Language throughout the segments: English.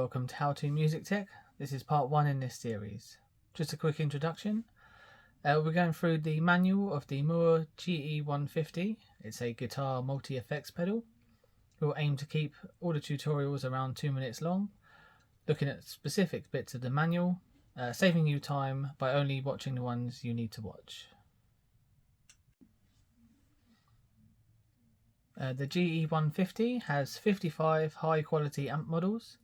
Welcome to How to Music Tech. This is part 1 in this series. Just a quick introduction. We're going through the manual of the MOOER GE150. It's a guitar multi-effects pedal. We'll aim to keep all the tutorials around 2 minutes long, looking at specific bits of the manual, saving you time by only watching the ones you need to watch. The GE150 has 55 high quality amp models,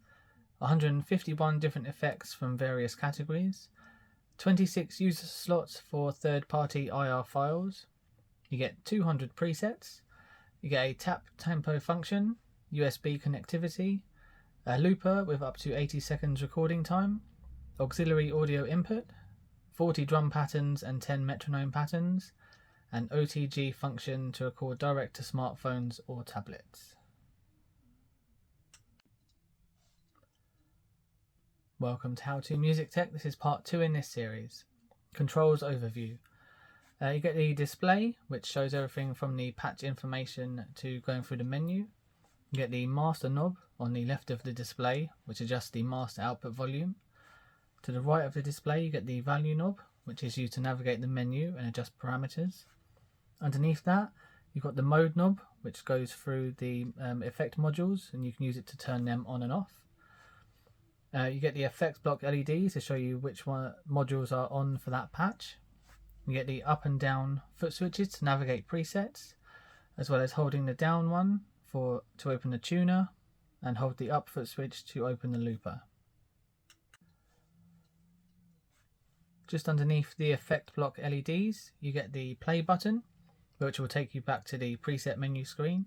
151 different effects from various categories, 26 user slots for third-party IR files, you get 200 presets, you get a tap tempo function, USB connectivity, a looper with up to 80 seconds recording time, auxiliary audio input, 40 drum patterns and 10 metronome patterns, an OTG function to record direct to smartphones or tablets. Welcome to How to Music Tech. This is part 2 in this series. Controls overview. You get the display, which shows everything from the patch information to going through the menu. You get the master knob on the left of the display, which adjusts the master output volume. To the right of the display, you get the value knob, which is used to navigate the menu and adjust parameters. Underneath that, you've got the mode knob, which goes through the effect modules, and you can use it to turn them on and off. You get the effects block LEDs to show you which modules are on for that patch. You get the up and down foot switches to navigate presets, as well as holding the down one to open the tuner, and hold the up foot switch to open the looper. Just underneath the effect block LEDs, you get the play button, which will take you back to the preset menu screen,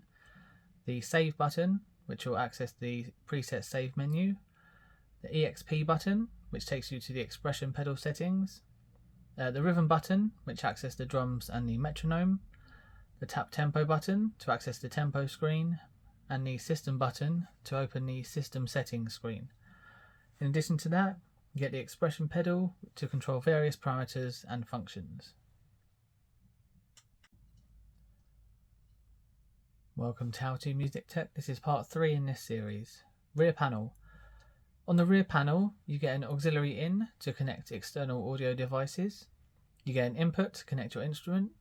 the save button, which will access the preset save menu, the EXP button, which takes you to the expression pedal settings, the rhythm button, which accesses the drums and the metronome, the tap tempo button to access the tempo screen, and the system button to open the system settings screen. In addition to that, you get the expression pedal to control various parameters and functions. Welcome to How to Music Tech. This is part 3 in this series. Rear panel. On the rear panel, you get an auxiliary in to connect external audio devices. You get an input to connect your instrument.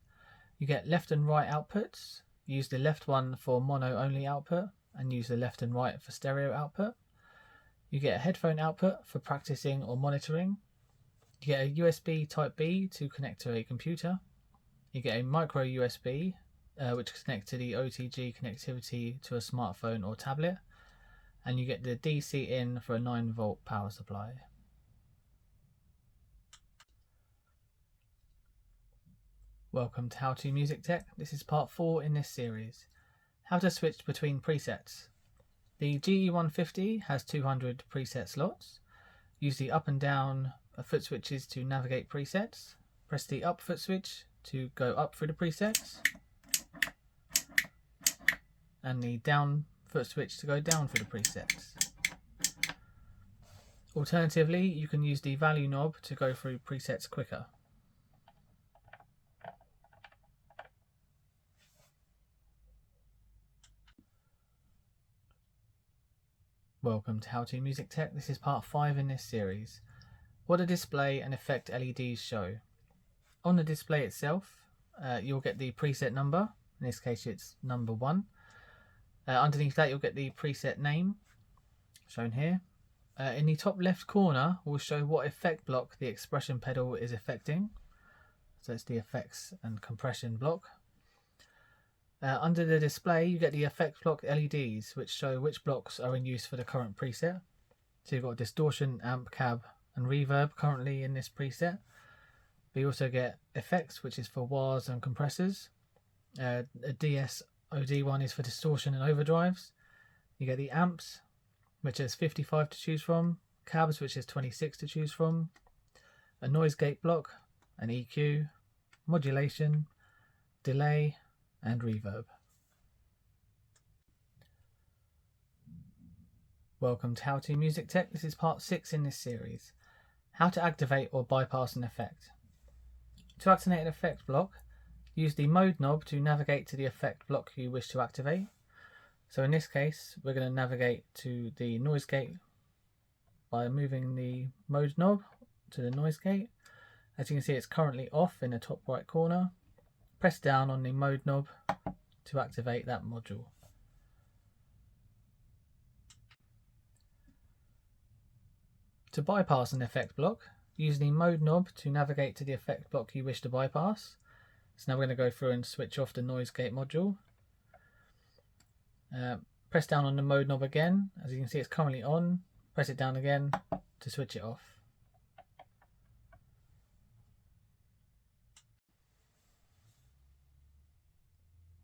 You get left and right outputs. Use the left one for mono only output and use the left and right for stereo output. You get a headphone output for practicing or monitoring. You get a USB Type B to connect to a computer. You get a micro USB which connects to the OTG connectivity to a smartphone or tablet. And you get the DC in for a 9-volt power supply. Welcome to How to Music Tech. This is part 4 in this series. How to switch between presets. The GE150 has 200 preset slots. Use the up and down foot switches to navigate presets. Press the up foot switch to go up through the presets, and the down foot switch to go down through the presets. Alternatively, you can use the value knob to go through presets quicker. Welcome to How to Music Tech. This is part 5 in this series. What a display and effect LEDs show. On the display itself, you'll get the preset number. In this case, it's number 1. Underneath that, you'll get the preset name, shown here. In the top left corner, we'll show what effect block the expression pedal is affecting. So it's the effects and compression block. Under the display, you get the effect block LEDs, which show which blocks are in use for the current preset. So you've got distortion, amp, cab, and reverb currently in this preset. But you also get effects, which is for wahs and compressors. A DSOD one is for distortion and overdrives. You get the amps, which has 55 to choose from, cabs, which is 26 to choose from, a noise gate block, an EQ, modulation, delay, and reverb. Welcome to How to Music Tech. This is part 6 in this series. How to activate or bypass an effect. To activate an effect block, use the mode knob to navigate to the effect block you wish to activate. So in this case, we're going to navigate to the noise gate by moving the mode knob to the noise gate. As you can see, it's currently off in the top right corner. Press down on the mode knob to activate that module. To bypass an effect block, use the mode knob to navigate to the effect block you wish to bypass. So now we're going to go through and switch off the noise gate module. Press down on the mode knob again. As you can see, it's currently on. Press it down again to switch it off.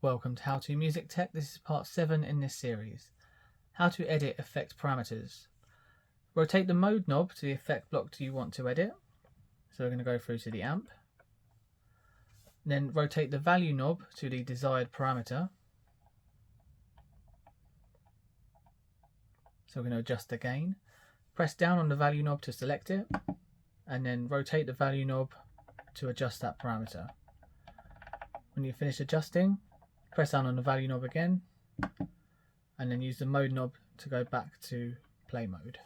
Welcome to How To Music Tech. This is part 7 in this series. How to edit effect parameters. Rotate the mode knob to the effect block you want to edit. So we're going to go through to the amp. Then rotate the value knob to the desired parameter. So we're going to adjust the gain. Press down on the value knob to select it, and then rotate the value knob to adjust that parameter. When you finish adjusting, press down on the value knob again, and then use the mode knob to go back to play mode.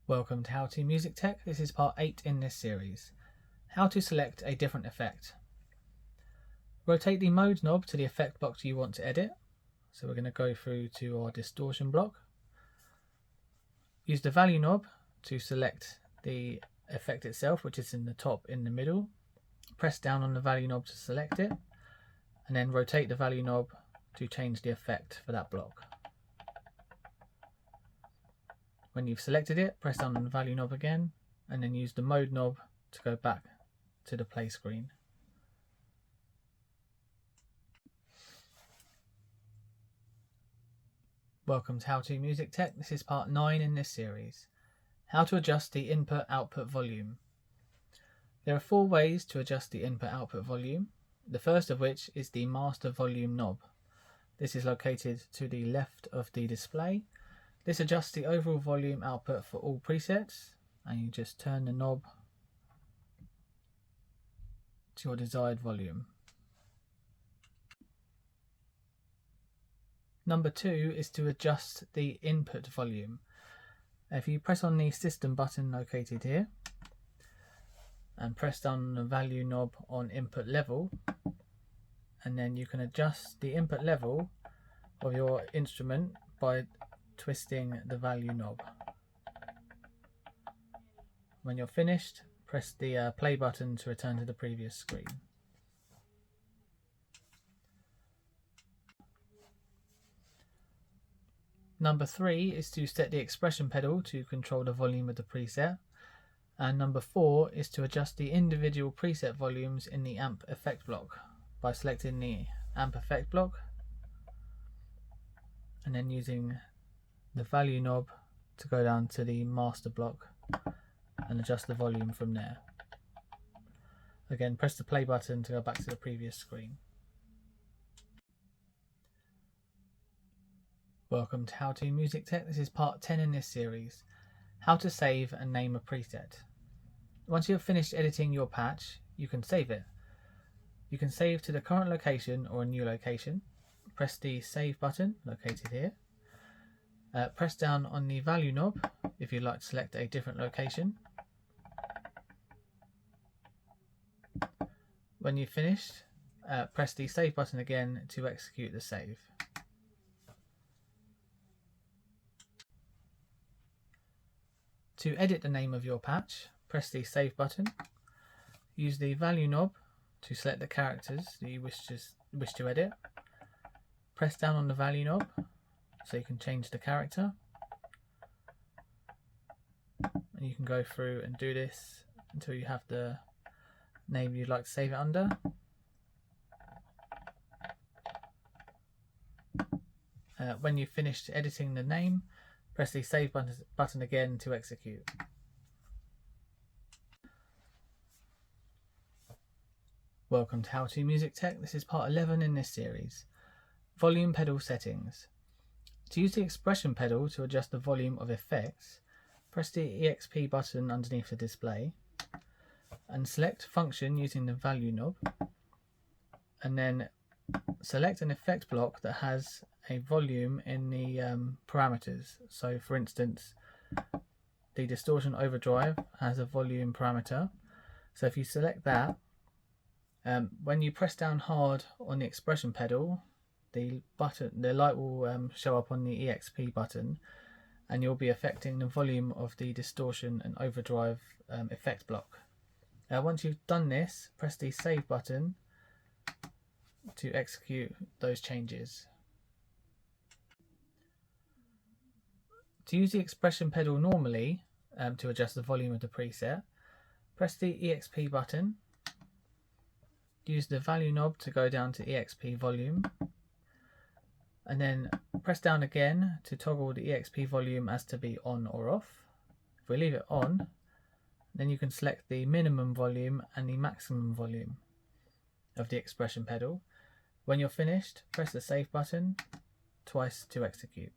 Welcome to How To Music Tech. This is part 8 in this series. How to select a different effect. Rotate the mode knob to the effect block you want to edit. So we're going to go through to our distortion block. Use the value knob to select the effect itself, which is in the top in the middle. Press down on the value knob to select it, and then rotate the value knob to change the effect for that block. When you've selected it, press down on the value knob again, and then use the mode knob to go back to the play screen. Welcome to How To Music Tech. This is part 9 in this series. How to adjust the input-output volume. There are 4 ways to adjust the input-output volume, the first of which is the master volume knob. This is located to the left of the display. This adjusts the overall volume output for all presets, and you just turn the knob to your desired volume. Number 2 is to adjust the input volume. If you press on the system button located here and press down on the value knob on input level, and then you can adjust the input level of your instrument by twisting the value knob. When you're finished, press the play button to return to the previous screen. Number 3 is to set the expression pedal to control the volume of the preset. And number 4 is to adjust the individual preset volumes in the amp effect block by selecting the amp effect block and then using the value knob to go down to the master block and adjust the volume from there. Again, press the play button to go back to the previous screen. Welcome to How To Music Tech. This is part 10 in this series. How to save and name a preset. Once you have finished editing your patch, you can save it. You can save to the current location or a new location. Press the save button located here. Press down on the value knob if you'd like to select a different location. When you've finished, press the save button again to execute the save. To edit the name of your patch, press the save button. Use the value knob to select the characters that you wish to edit. Press down on the value knob so you can change the character. And you can go through and do this until you have the name you'd like to save it under. When you've finished editing the name, press the save button again to execute. Welcome to How To Music Tech. This is part 11 in this series. Volume pedal settings. To use the expression pedal to adjust the volume of effects, press the EXP button underneath the display and select function using the value knob, and then select an effect block that has a volume in the parameters. So for instance, the distortion overdrive has a volume parameter. So if you select that, when you press down hard on the expression pedal, the light will show up on the EXP button, and you'll be affecting the volume of the distortion and overdrive effect block. Once you've done this, press the save button to execute those changes. To use the expression pedal normally, to adjust the volume of the preset, press the EXP button, use the value knob to go down to EXP volume, and then press down again to toggle the EXP volume as to be on or off. If we leave it on, then you can select the minimum volume and the maximum volume of the expression pedal. When you're finished, press the save button twice to execute.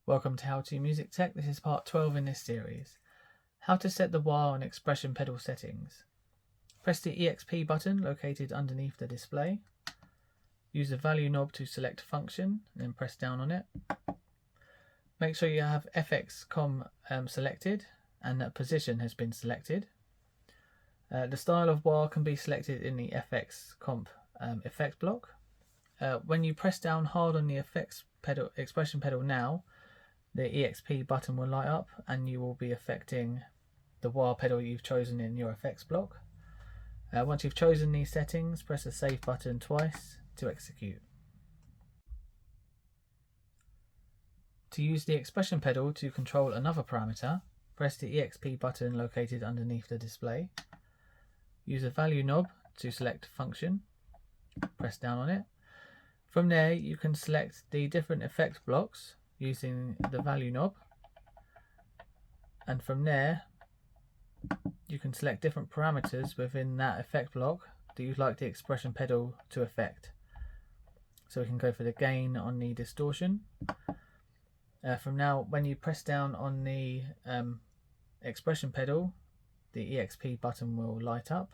Welcome to How To Music Tech. This is part 12 in this series. How to set the wah and expression pedal settings. Press the EXP button located underneath the display. Use the value knob to select function, and then press down on it. Make sure you have FX.com selected and that position has been selected. The style of wah can be selected in the FX.comp effect block. When you press down hard on the expression pedal now, the EXP button will light up and you will be affecting the wah pedal you've chosen in your effects block. Once you've chosen these settings, press the save button twice to execute. To use the expression pedal to control another parameter, press the EXP button located underneath the display. Use the value knob to select function, press down on it. From there you can select the different effect blocks using the value knob, and from there you can select different parameters within that effect block that you'd like the expression pedal to affect. So we can go for the gain on the distortion. From now, when you press down on the expression pedal, the EXP button will light up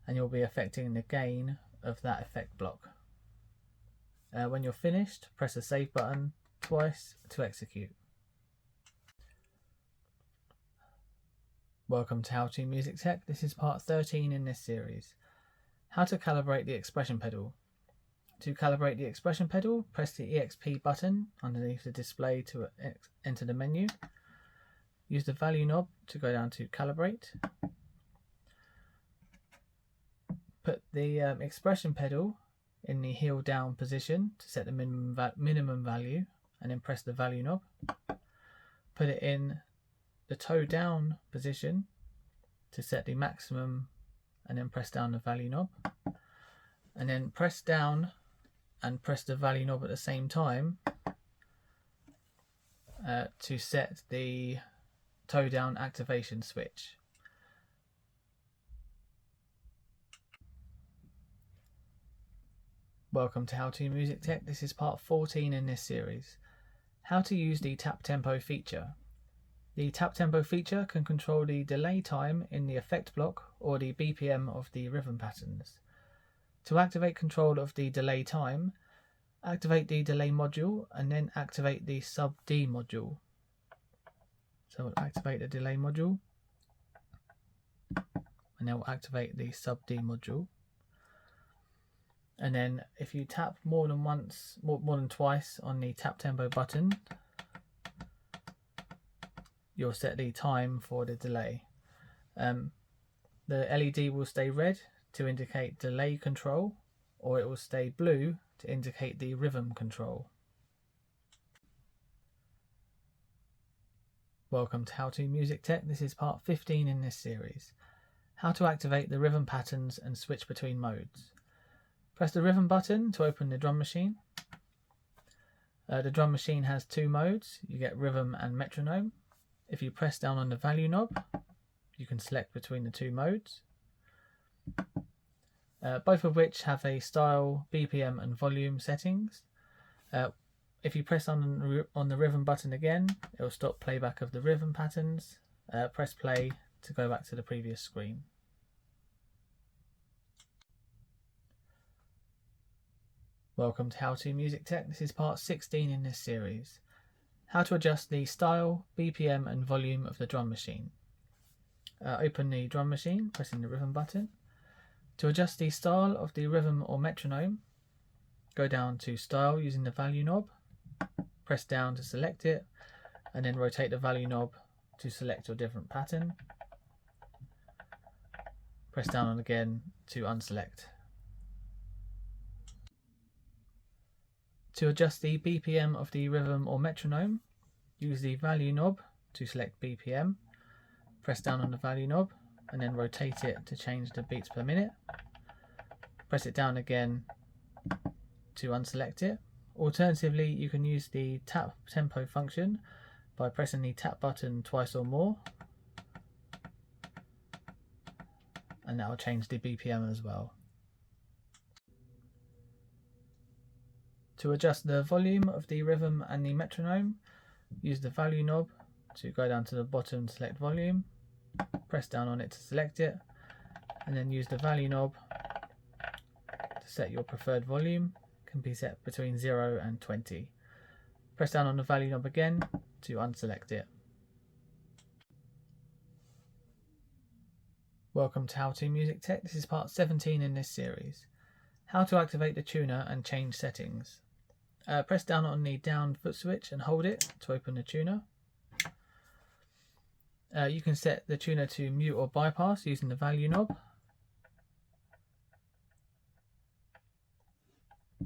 and you'll be affecting the gain of that effect block. When you're finished, press the save button twice to execute. Welcome to How To Music Tech. This is part 13 in this series. How to calibrate the expression pedal. To calibrate the expression pedal, press the EXP button underneath the display to enter the menu. Use the value knob to go down to Calibrate. Put the expression pedal in the heel down position to set the minimum value, and then press the value knob. Put it in the toe down position to set the maximum, and then press down the value knob. And then press down and press the value knob at the same time to set the toe down activation switch. Welcome to How To Music Tech. This is part 14 in this series. How to use the tap tempo feature. The tap tempo feature can control the delay time in the effect block or the BPM of the rhythm patterns. To activate control of the delay time, activate the delay module and then activate the sub D module. So we'll activate the delay module and then we'll activate the sub D module. And then if you tap more than twice on the tap tempo button, you'll set the time for the delay. The LED will stay red to indicate delay control, or it will stay blue to indicate the rhythm control. Welcome to How To Music Tech. This is part 15 in this series. How to activate the rhythm patterns and switch between modes. Press the rhythm button to open the drum machine. The drum machine has two modes. You get rhythm and metronome. If you press down on the value knob, you can select between the two modes, both of which have a style, BPM and volume settings. If you press on the rhythm button again, it will stop playback of the rhythm patterns. Press play to go back to the previous screen. Welcome to How to Music Tech. This is part 16 in this series. How to adjust the style, BPM and volume of the drum machine. Open the drum machine, pressing the rhythm button. To adjust the style of the rhythm or metronome, go down to Style using the value knob, press down to select it, and then rotate the value knob to select your different pattern. Press down on again to unselect. To adjust the BPM of the rhythm or metronome, use the value knob to select BPM, press down on the value knob and then rotate it to change the beats per minute. Press it down again to unselect it. Alternatively, you can use the tap tempo function by pressing the tap button twice or more, and that will change the BPM as well. To adjust the volume of the rhythm and the metronome, use the value knob to go down to the bottom to select volume, press down on it to select it, and then use the value knob to set your preferred volume. It can be set between 0 and 20. Press down on the value knob again to unselect it. Welcome to How to Music Tech. This is part 17 in this series. How to activate the tuner and change settings. Press down on the down foot switch and hold it to open the tuner. You can set the tuner to mute or bypass using the value knob.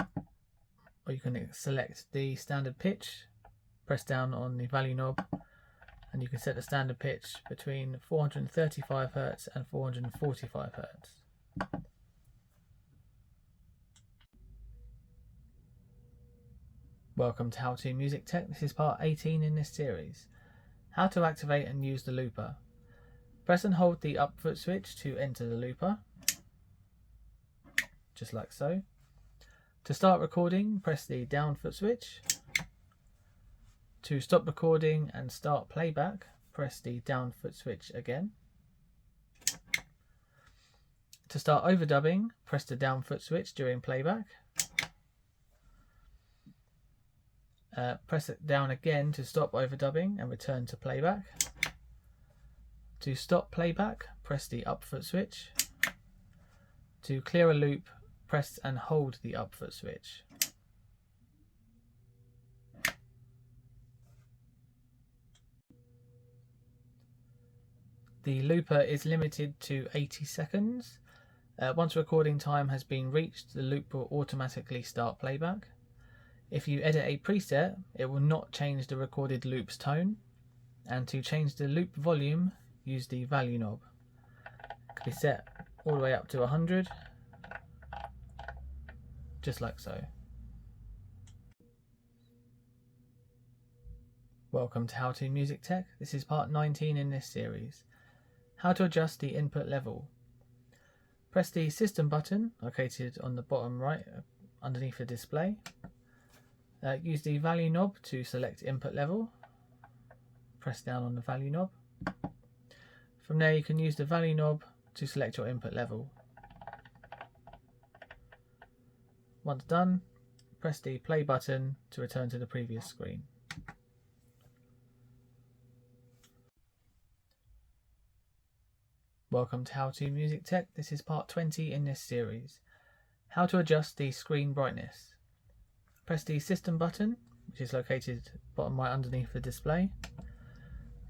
Or you can select the standard pitch, press down on the value knob, and you can set the standard pitch between 435 Hz and 445 Hz. Welcome to How to Music Tech. This is part 18 in this series. How to activate and use the looper. Press and hold the up foot switch to enter the looper, just like so. To start recording, press the down foot switch. To stop recording and start playback, press the down foot switch again. To start overdubbing, press the down foot switch during playback. Press it down again to stop overdubbing and return to playback. To stop playback, press the up foot switch. To clear a loop, press and hold the up foot switch. The looper is limited to 80 seconds. Once recording time has been reached, the loop will automatically start playback. If you edit a preset, it will not change the recorded loop's tone. And to change the loop volume, use the value knob. It can be set all the way up to 100, just like so. Welcome to How to Music Tech. This is part 19 in this series. How to adjust the input level. Press the system button located on the bottom right underneath the display. Use the value knob to select input level. Press down on the value knob. From there you can use the value knob to select your input level. Once done, press the play button to return to the previous screen. Welcome to How to Music Tech. This is part 20 in this series. How to adjust the screen brightness. Press the system button, which is located bottom right underneath the display.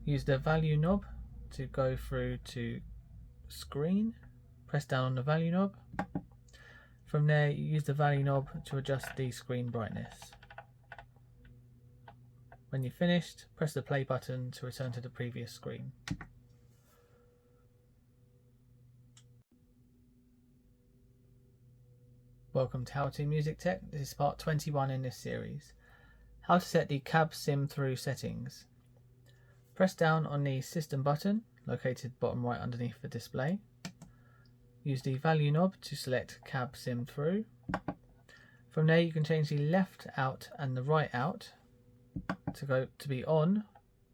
Use the value knob to go through to screen. Press down on the value knob. From there, you use the value knob to adjust the screen brightness. When you're finished, press the play button to return to the previous screen. Welcome to How to Music Tech. This is part 21 in this series. How to set the cab sim through settings. Press down on the system button located bottom right underneath the display. Use the value knob to select cab sim through. From there you can change the left out and the right out to be on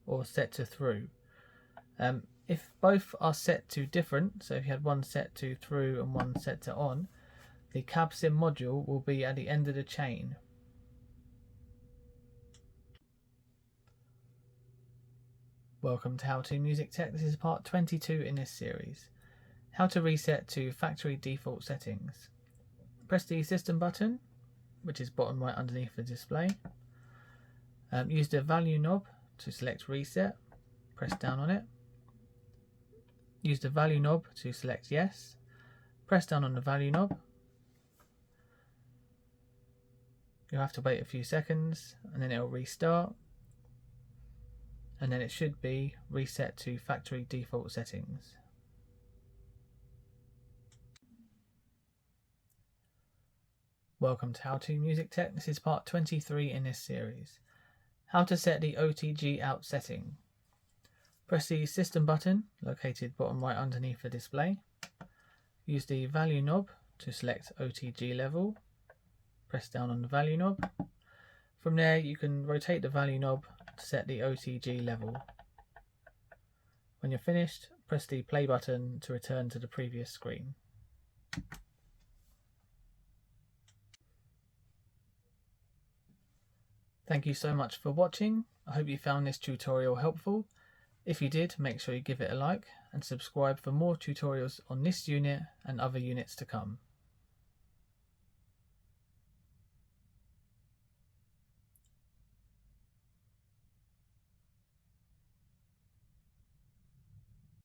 or set to through. If both are set to different, so if you had one set to through and one set to on, The CabSim module will be at the end of the chain. Welcome to How To Music Tech. This is part 22 in this series. How to reset to factory default settings. Press the system button, which is bottom right underneath the display. Use the value knob to select reset. Press down on it. Use the value knob to select yes. Press down on the value knob. You'll have to wait a few seconds and then it will restart. And then it should be reset to factory default settings. Welcome to How To Music Tech. This is part 23 in this series. How to set the OTG out setting. Press the system button located bottom right underneath the display. Use the value knob to select OTG level. Press down on the value knob. From there you can rotate the value knob to set the OTG level. When you're finished, press the play button to return to the previous screen. Thank you so much for watching. I hope you found this tutorial helpful. If you did, make sure you give it a like and subscribe for more tutorials on this unit and other units to come.